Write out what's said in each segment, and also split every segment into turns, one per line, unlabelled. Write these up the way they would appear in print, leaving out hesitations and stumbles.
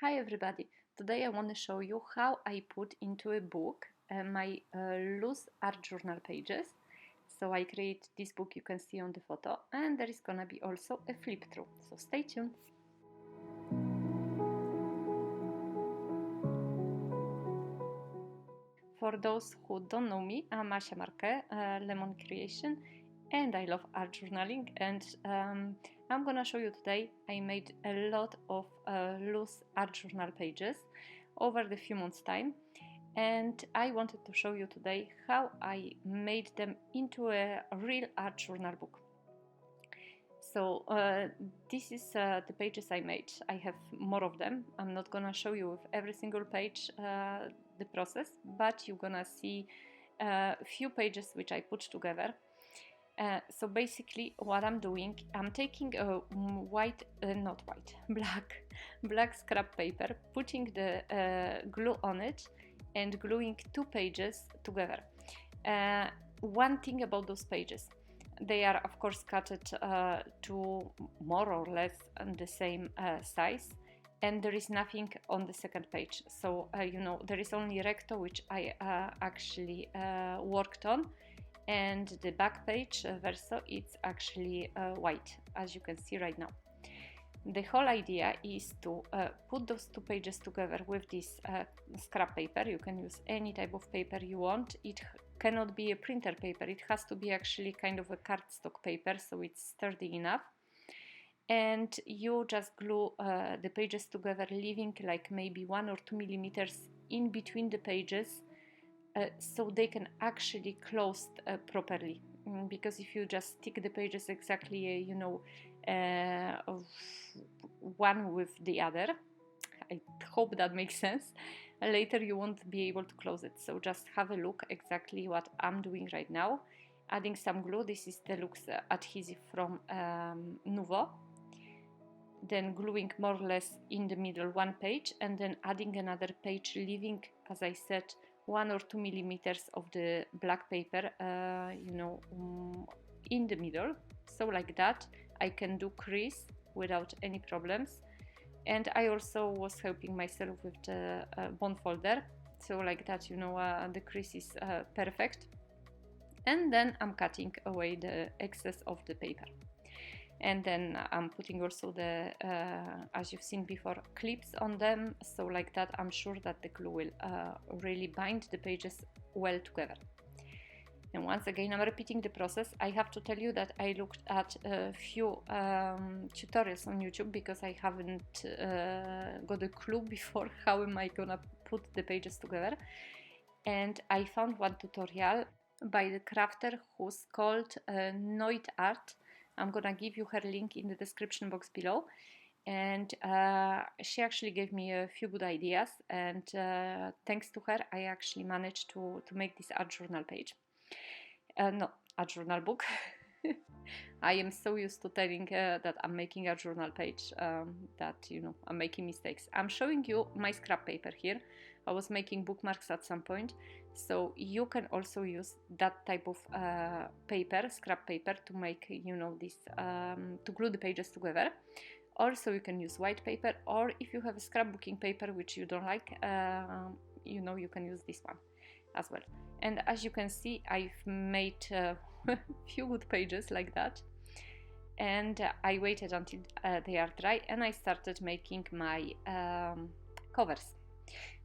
Hi everybody! Today I want to show you how I put into a book my loose art journal pages. So I create this book you can see on the photo, and there is gonna be also a flip through, so stay tuned. For those who don't know me, I'm Marquet, Lemon Creation, and I love art journaling, and I'm gonna show you today I made a lot of loose art journal pages over the few months time, and I wanted to show you today how I made them into a real art journal book. So this is the pages I made. I have more of them. I'm not gonna show you with every single page the process, but you're gonna see a few pages which I put together. So basically what I'm doing, I'm taking a black scrap paper, putting the glue on it and gluing two pages together. One thing about those pages, they are of course cut to more or less the same size, and there is nothing on the second page. So you know, there is only recto which I actually worked on, and the back page verso it's actually white, as you can see right now. The whole idea is to put those two pages together with this scrap paper. You can use any type of paper you want. It cannot be a printer paper, it has to be actually kind of a cardstock paper, so it's sturdy enough. And you just glue the pages together, leaving like maybe 1 or 2 millimeters in between the pages, so they can actually close properly. Because if you just stick the pages exactly, you know, one with the other, I hope that makes sense, later you won't be able to close it. So just have a look exactly what I'm doing right now. Adding some glue. This is Deluxe adhesive from Nuvo. Then gluing more or less in the middle one page, and then adding another page, leaving, as I said, 1 or 2 millimeters of the black paper, you know, in the middle. So like that I can do crease without any problems. And I also was helping myself with the bond folder, so like that, you know, the crease is perfect. And then I'm cutting away the excess of the paper. And then I'm putting also the, as you've seen before, clips on them, so like that I'm sure that the glue will really bind the pages well together. And once again, I'm repeating the process. I have to tell you that I looked at a few tutorials on YouTube, because I haven't got a clue before how am I gonna put the pages together. And I found one tutorial by the crafter who's called Noit Art. I'm gonna give you her link in the description box below. And she actually gave me a few good ideas, and thanks to her I actually managed to make this art journal page. No, art journal book. I am so used to telling that I'm making a journal page that, you know, I'm making mistakes. I'm showing you my scrap paper here. I was making bookmarks at some point, so you can also use that type of paper, scrap paper, to make, you know, this, to glue the pages together. Also you can use white paper, or if you have a scrapbooking paper which you don't like, you know, you can use this one as well. And as you can see, I've made a few good pages like that, and I waited until they are dry, and I started making my covers.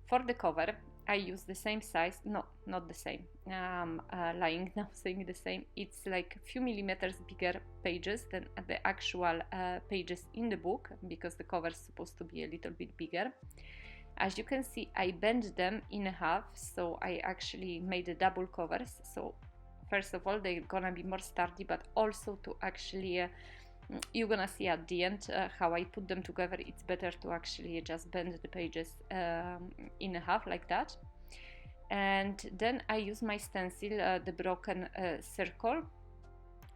For the cover I use the same size, no, not the same, lying now saying the same, it's like a few millimeters bigger pages than the actual pages in the book, because the cover is supposed to be a little bit bigger. As you can see, I bent them in half, so I actually made a double covers. So first of all, they're gonna be more sturdy, but also to actually, you're gonna see at the end how I put them together. It's better to actually just bend the pages in half like that. And then I use my stencil, the broken circle.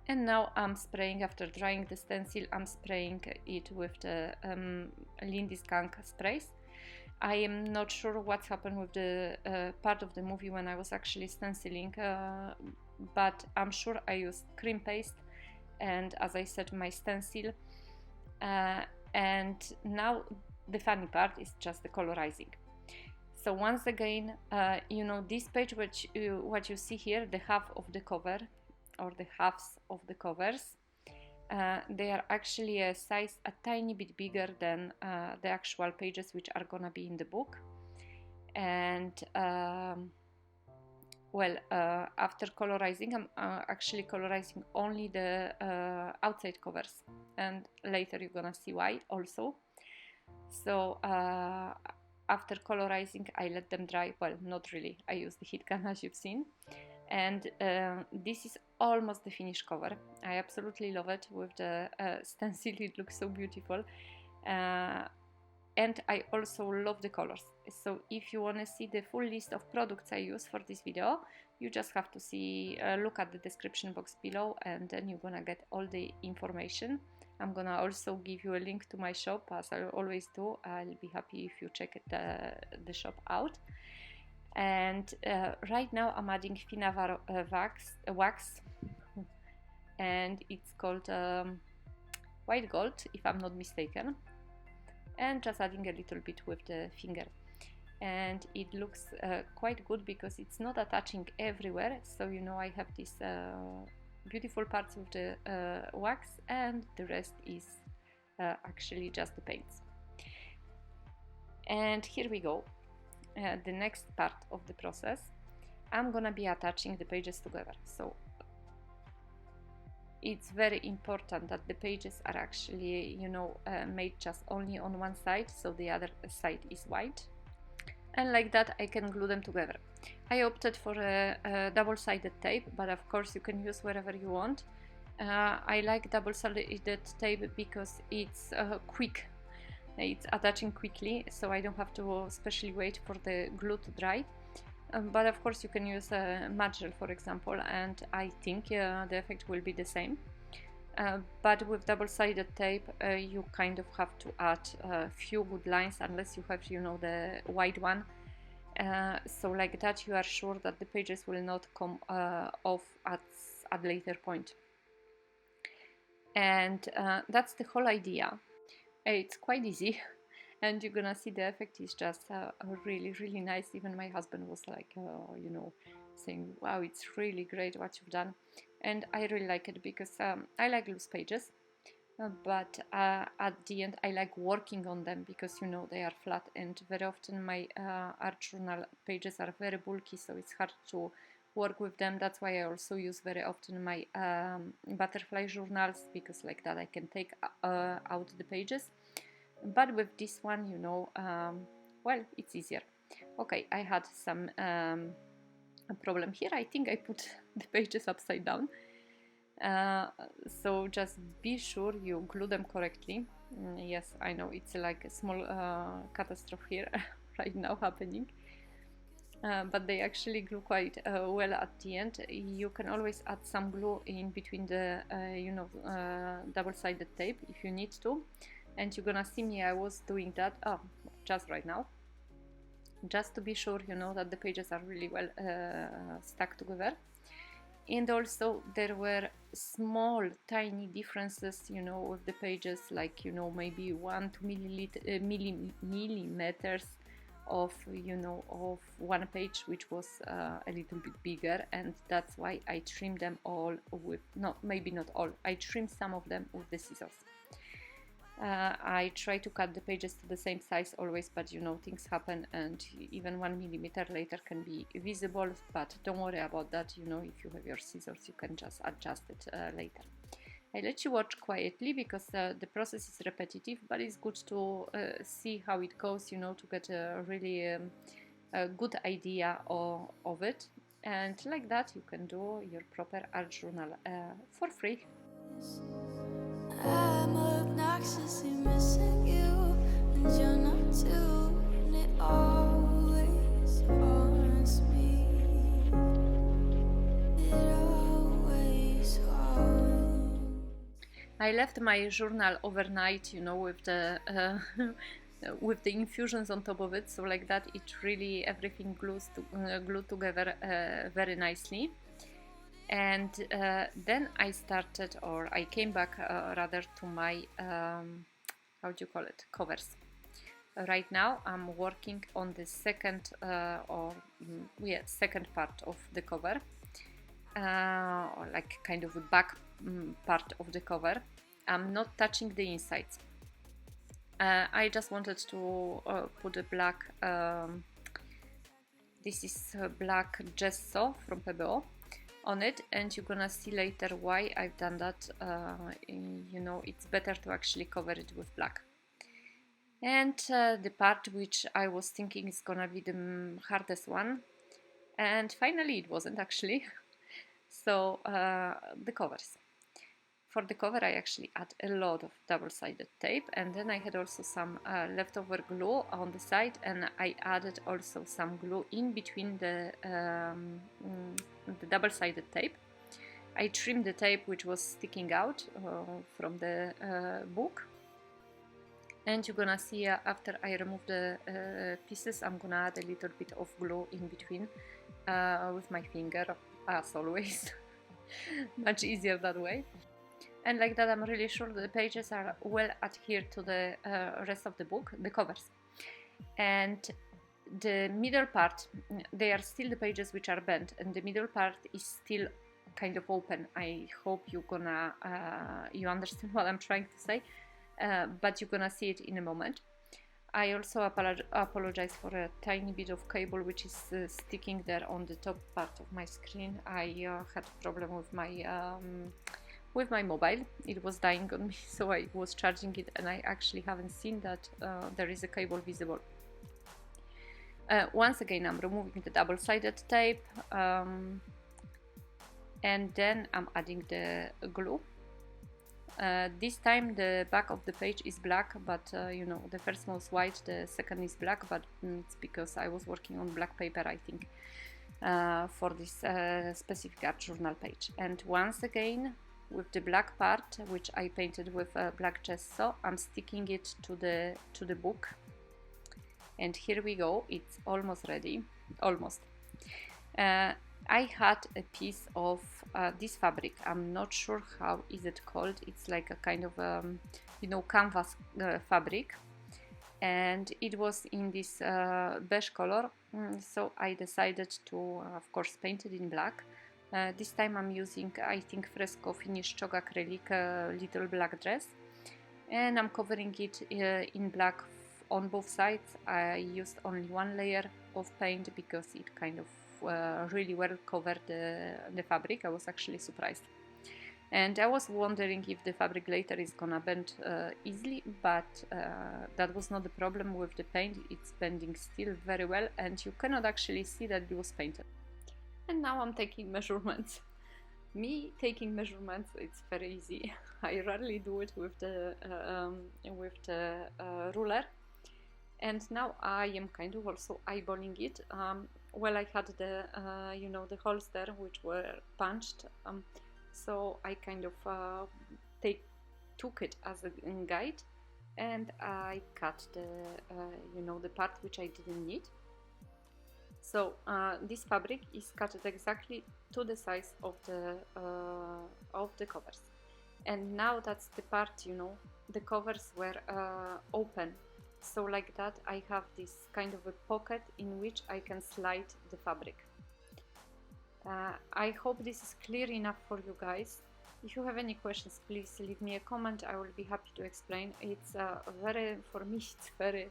And now I'm spraying, after drying the stencil, I'm spraying it with the Lindy's Gang sprays. I am not sure what's happened with the part of the movie when I was actually stenciling, but I'm sure I used cream paste and, as I said, my stencil. And now the funny part is just the colorizing. So once again, you know, this page, which what you see here, the half of the cover, or the halves of the covers, they are actually a size a tiny bit bigger than the actual pages which are gonna be in the book. And well, after colorizing, I'm actually colorizing only the outside covers, and later you're gonna see why also. So after colorizing, I let them dry. Well, not really, I use the heat gun as you've seen. And this is almost the finished cover. I absolutely love it with the stencil. It looks so beautiful. And I also love the colors. So if you want to see the full list of products I use for this video, you just have to see, look at the description box below, and then you're gonna get all the information. I'm gonna also give you a link to my shop, as I always do. I'll be happy if you check the shop out. And right now I'm adding Finnavar wax, and it's called white gold, if I'm not mistaken, and just adding a little bit with the finger. And it looks quite good because it's not attaching everywhere, so you know I have these beautiful parts of the wax, and the rest is actually just the paints. And here we go. The next part of the process, I'm gonna be attaching the pages together. So it's very important that the pages are actually, you know, made just only on one side, so the other side is white, and like that I can glue them together. I opted for a double-sided tape, but of course you can use wherever you want. I like double-sided tape because it's quick. It's attaching quickly, so I don't have to especially wait for the glue to dry. But of course you can use matte gel, for example, and I think the effect will be the same. But with double-sided tape, you kind of have to add a few good lines, unless you have, you know, the white one. So like that you are sure that the pages will not come off at later point. And that's the whole idea. It's quite easy, and you're gonna see the effect is just really, really nice. Even my husband was like, you know, saying, wow, it's really great what you've done. And I really like it because I like loose pages, but at the end I like working on them because, you know, they are flat, and very often my art journal pages are very bulky, so it's hard to work with them. That's why I also use very often my butterfly journals, because like that I can take out the pages. But with this one, you know, well, it's easier. Okay, I had some a problem here. I think I put the pages upside down. So just be sure you glue them correctly. Yes, I know it's like a small catastrophe here right now happening. But they actually glue quite well at the end. You can always add some glue in between the you know, double-sided tape if you need to, and you're gonna see me, I was doing that just right now, just to be sure, you know, that the pages are really well stuck together. And also there were small tiny differences, you know, with the pages, like, you know, maybe 1-2 millimeters of, you know, of one page which was a little bit bigger, and that's why I trimmed them all with, no, maybe not all, I trimmed some of them with the scissors. I try to cut the pages to the same size always, but you know, things happen, and even 1 millimeter later can be visible, but don't worry about that. You know, if you have your scissors, you can just adjust it later. I let you watch quietly because the process is repetitive, but it's good to see how it goes, you know, to get a really a good idea of it. And like that you can do your proper art journal for free. I'm obnoxiously missing you, and you're not too, and it always haunts me. I left my journal overnight, you know, with the with the infusions on top of it, so like that it really everything glued together very nicely. And then I started, or I came back rather, to my how do you call it, covers. Right now I'm working on the second second part of the cover, or like kind of the back part of the cover. I'm not touching the insides. I just wanted to put a black, this is black gesso from PBO on it, and you're gonna see later why I've done that. You know, it's better to actually cover it with black. And the part which I was thinking is gonna be the hardest one, and finally it wasn't actually. So the covers. For the cover I actually add a lot of double-sided tape, and then I had also some leftover glue on the side, and I added also some glue in between the double-sided tape. I trimmed the tape which was sticking out from the book, and you're gonna see after I remove the pieces, I'm gonna add a little bit of glue in between with my finger, as always. Much easier that way. And like that, I'm really sure the pages are well adhered to the rest of the book, the covers. And the middle part, they are still the pages which are bent, and the middle part is still kind of open. I hope you're gonna you understand what I'm trying to say, but you're gonna see it in a moment. I also apologize for a tiny bit of cable which is sticking there on the top part of my screen. I had a problem with my mobile. It was dying on me, so I was charging it, and I actually haven't seen that there is a cable visible. Once again, I'm removing the double-sided tape, and then I'm adding the glue. This time the back of the page is black, but you know, the first one was white, the second is black, but it's because I was working on black paper, I think, for this specific art journal page. And once again, with the black part, which I painted with black gesso, I'm sticking it to the book. And here we go, it's almost ready, almost. I had a piece of this fabric. I'm not sure how is it called. It's like a kind of you know, canvas fabric, and it was in this beige color. So I decided to, of course, paint it in black. This time I'm using, I think, Fresco Finish Chalk Acrylic little black dress, and I'm covering it in black on both sides. I used only one layer of paint because it kind of really well covered the fabric. I was actually surprised, and I was wondering if the fabric later is gonna bend easily, but that was not the problem with the paint. It's bending still very well, and you cannot actually see that it was painted. And now I'm taking measurements. Me taking measurements, it's very easy. I rarely do it with the ruler. And now I am kind of also eyeballing it. Well, I had the you know, the holes there which were punched, so I kind of took it as a guide, and I cut the you know, the part which I didn't need. So this fabric is cut exactly to the size of the covers. And now that's the part, you know, the covers were open. So like that, I have this kind of a pocket in which I can slide the fabric. I hope this is clear enough for you guys. If you have any questions, please leave me a comment. I will be happy to explain. It's for me, it's very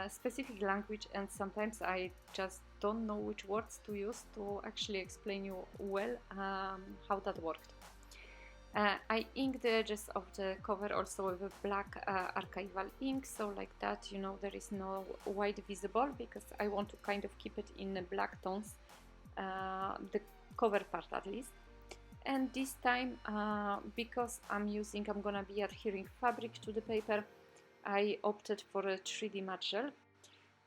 specific language, and sometimes I just don't know which words to use to actually explain you well how that worked. I inked the edges of the cover also with a black Archival ink, so like that, you know, there is no white visible, because I want to kind of keep it in the black tones, the cover part at least. And this time, because I'm gonna be adhering fabric to the paper, I opted for a 3D matte gel.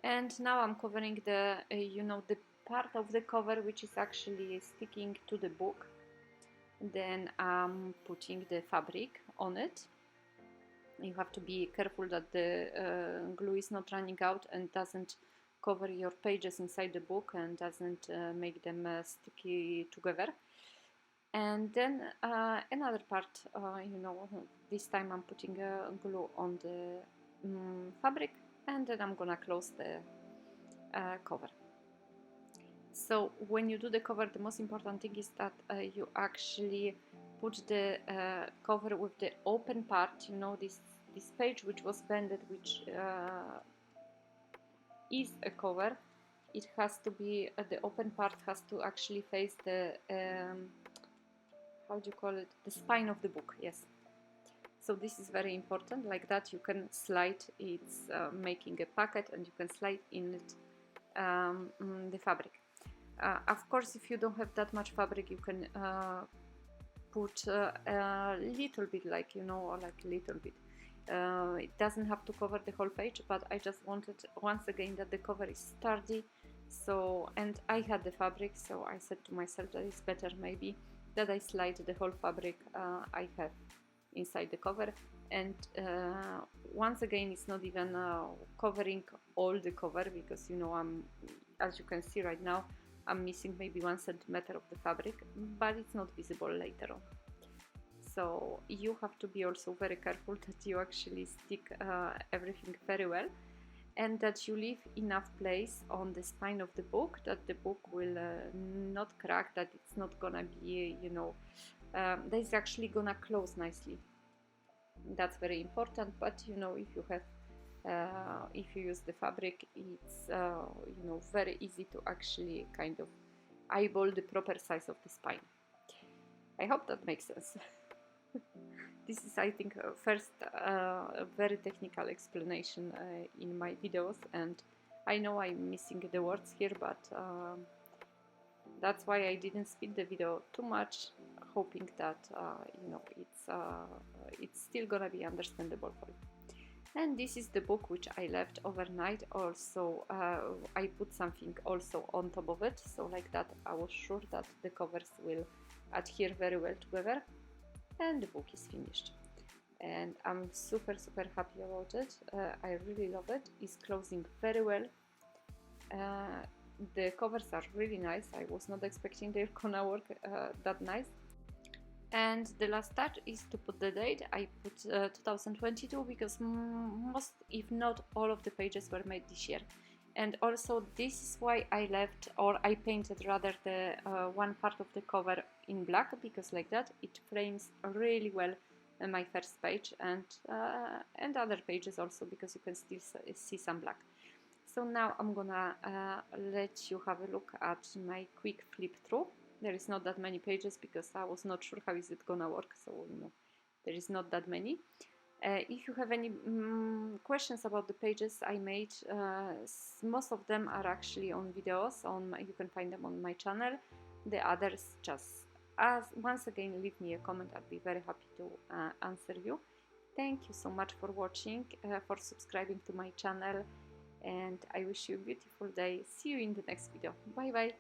And now I'm covering the, you know, the part of the cover which is actually sticking to the book. Then I'm putting the fabric on it. You have to be careful that the glue is not running out and doesn't cover your pages inside the book and doesn't make them sticky together. And then another part, you know, this time I'm putting glue on the fabric, and then I'm gonna close the cover. So when you do the cover, the most important thing is that you actually put the cover with the open part, you know, this page which was bended, which is a cover. It has to be, the open part has to actually face the, how do you call it, the spine of the book, yes. So this is very important, like that you can slide, it's making a packet and you can slide in it the fabric. Of course, if you don't have that much fabric, you can put a little bit, like, you know, like a little bit. It doesn't have to cover the whole page, but I just wanted once again that the cover is sturdy. So, and I had the fabric, so I said to myself that it's better maybe that I slide the whole fabric I have inside the cover. And once again, it's not even covering all the cover, because, you know, I'm, as you can see right now, I'm missing maybe 1 centimeter of the fabric, but it's not visible later on. So you have to be also very careful that you actually stick everything very well, and that you leave enough place on the spine of the book that the book will not crack, that it's not gonna be, you know, that it's actually gonna close nicely. That's very important. But, you know, if you have if you use the fabric, it's you know, very easy to actually kind of eyeball the proper size of the spine. I hope that makes sense. This is, I think, first very technical explanation in my videos, and I know I'm missing the words here, but that's why I didn't speed the video too much, hoping that you know, it's still gonna be understandable for you. And this is the book which I left overnight. Also I put something also on top of it, so like that I was sure that the covers will adhere very well together. And the book is finished, and I'm super happy about it. I really love it. It's closing very well. The covers are really nice. I was not expecting they're gonna work that nice. And the last touch is to put the date. I put 2022 because most, if not all, of the pages were made this year. And also this is why I left, or I painted rather, the one part of the cover in black, because like that it frames really well my first page, and other pages also, because you can still see some black. So now I'm gonna let you have a look at my quick flip through. There is not that many pages because I was not sure how is it gonna work, so, you know, there is not that many. If you have any questions about the pages I made, most of them are actually on videos. You can find them on my channel. The others, just once again, leave me a comment. I'd be very happy to answer you. Thank you so much for watching, for subscribing to my channel, and I wish you a beautiful day. See you in the next video. Bye bye.